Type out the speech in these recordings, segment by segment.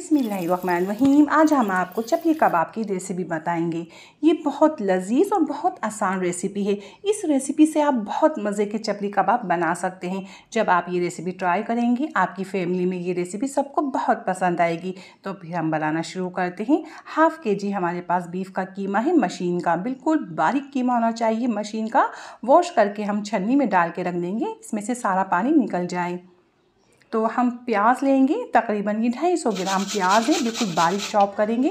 बिस्मिल्लाहिर्रहमानिर्रहीम। आज हम आपको चपली कबाब की रेसिपी बताएंगे। ये बहुत लजीज और बहुत आसान रेसिपी है। इस रेसिपी से आप बहुत मज़े के चपली कबाब बना सकते हैं। जब आप ये रेसिपी ट्राई करेंगे आपकी फैमिली में ये रेसिपी सबको बहुत पसंद आएगी। तो फिर हम बनाना शुरू करते हैं। हाफ़ kg हमारे पास बीफ का कीमा है, मशीन का, बिल्कुल बारीक कीमा होना चाहिए मशीन का। वॉश करके हम छन्नी में डाल के रख देंगे, इसमें से सारा पानी निकल जाए। तो हम प्याज लेंगे, तकरीबन ये 250 ग्राम प्याज है, बिल्कुल बारीक चॉप करेंगे।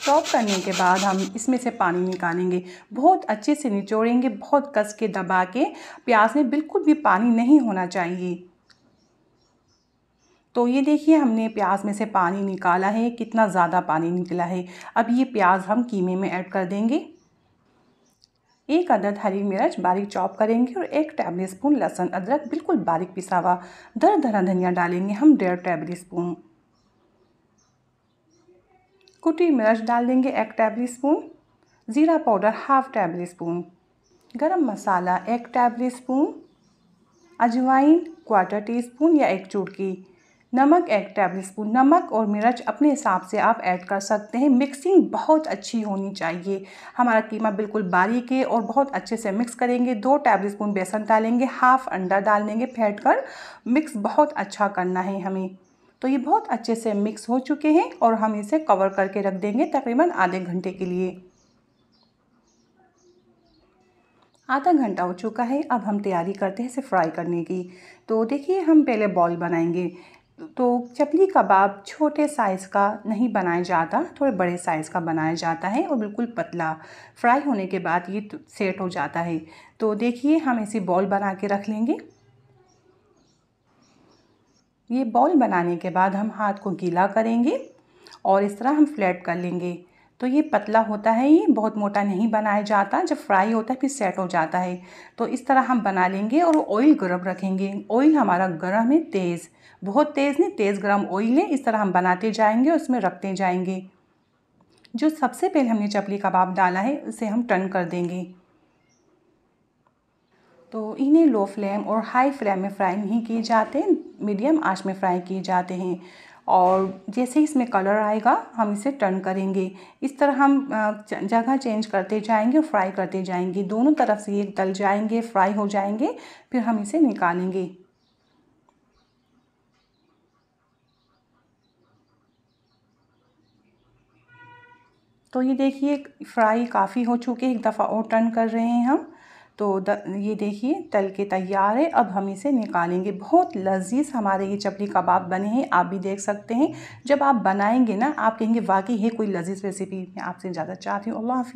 चॉप करने के बाद हम इसमें से पानी निकालेंगे, बहुत अच्छे से निचोड़ेंगे, बहुत कस के दबा के। प्याज में बिल्कुल भी पानी नहीं होना चाहिए। तो ये देखिए हमने प्याज में से पानी निकाला है, कितना ज़्यादा पानी निकला है। अब ये प्याज हम कीमे में ऐड कर देंगे। 1 अदद हरी मिर्च बारीक चॉप करेंगे और 1 टेबल स्पून लहसुन अदरक बिल्कुल बारीक पिसा हुआ। दरदरा धनिया डालेंगे हम 1.5 टेबल स्पून। कुटी मिर्च डाल देंगे 1 टेबल स्पून। ज़ीरा पाउडर हाफ टेबल स्पून। गरम मसाला 1 टेबल स्पून। अजवाइन 1/4 टीस्पून या 1 चुटकी। नमक 1 टेबल स्पून। नमक और मिर्च अपने हिसाब से आप ऐड कर सकते हैं। मिक्सिंग बहुत अच्छी होनी चाहिए। हमारा कीमा बिल्कुल बारीक है और बहुत अच्छे से मिक्स करेंगे। 2 टेबल स्पून बेसन डालेंगे, हाफ अंडा डाल देंगे फेंट कर। मिक्स बहुत अच्छा करना है हमें। तो ये बहुत अच्छे से मिक्स हो चुके हैं और हम इसे कवर करके रख देंगे तकरीबन आधे घंटे के लिए। आधा घंटा हो चुका है। अब हम तैयारी करते हैं इसे फ्राई करने की। तो देखिए हम पहले बॉल बनाएंगे। तो चपली कबाब छोटे साइज़ का नहीं बनाया जाता, थोड़े बड़े साइज़ का बनाया जाता है और बिल्कुल पतला। फ्राई होने के बाद ये सेट हो जाता है। तो देखिए हम ऐसी बॉल बना के रख लेंगे। ये बॉल बनाने के बाद हम हाथ को गीला करेंगे और इस तरह हम फ्लैट कर लेंगे। तो ये पतला होता है, ये बहुत मोटा नहीं बनाया जाता। जब फ्राई होता है फिर सेट हो जाता है। तो इस तरह हम बना लेंगे और ऑयल गरम रखेंगे। ऑयल हमारा गरम है, तेज़, बहुत तेज़ नहीं, तेज़ गरम ऑयल है। इस तरह हम बनाते जाएंगे और उसमें रखते जाएंगे। जो सबसे पहले हमने चपली कबाब डाला है उसे हम टर्न कर देंगे। तो इन्हें लो फ्लेम और हाई फ्लेम में फ्राई नहीं किए जाते, मीडियम आंच में फ्राई किए जाते हैं। और जैसे ही इसमें कलर आएगा हम इसे टर्न करेंगे। इस तरह हम जगह चेंज करते जाएंगे और फ्राई करते जाएंगे। दोनों तरफ से ये तल जाएंगे, फ्राई हो जाएंगे, फिर हम इसे निकालेंगे। तो ये देखिए फ्राई काफ़ी हो चुके, एक दफ़ा और टर्न कर रहे हैं हम। तो ये देखिए तल के तैयार है। अब हम इसे निकालेंगे। बहुत लजीज हमारे ये चपली कबाब बने हैं, आप भी देख सकते हैं। जब आप बनाएंगे ना आप कहेंगे वाकई है कोई लजीज रेसिपी। मैं आपसे ज़्यादा चाहती हूँ। अल्लाह हाफ़िज़।